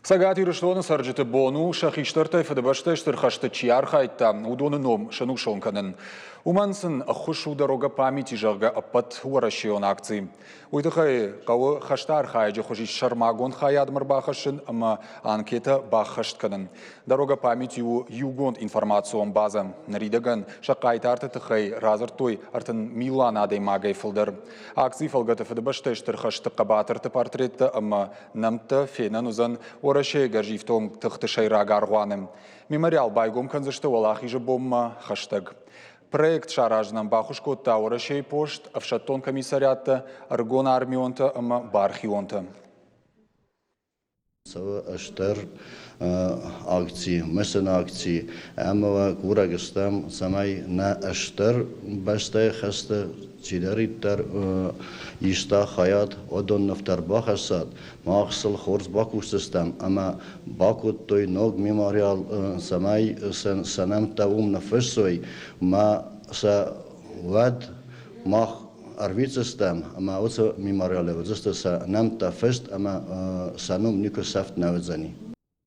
Сагат юришлоны саржыты бону, шахиштартай фадабашташтыр хашты чиархайтта, удоны ном шанушонканын. Умансын ахушу дорога памяти жарга апат уарашион акции. Уйтахай кавы хаштар хайджи хожи шармагон хаядмар бахашын, ама анкета бахаштканын. Дорога памяти у югонд информацион база. Наридаган шакайтарты тахай разартой артын Милан адай магай фылдар. Акции фалгата фадабашташтыр хашты кабатырты портретта, ама намта фенан узан Орашей гаржифтом тахты шайрага аргуаным. Мемориал байгом канзашты валахи же бомма хаштаг. Проект шаражнам бахушкотта Орашей пошт, авшаттон комиссариатта, аргон армионта, ама бархионта. Сава аштар акции, месен акции, амава курагыстам самай на аштар бастай хаста чидариттар ишта хаят одон нафтар бахасад махсал хорс бакустастам ама бакут той ног мемориал самай санам таум нафсой ма са вад мах арвицастам ама оца мемориале застаса нам та фест ама санум нико сафт навзани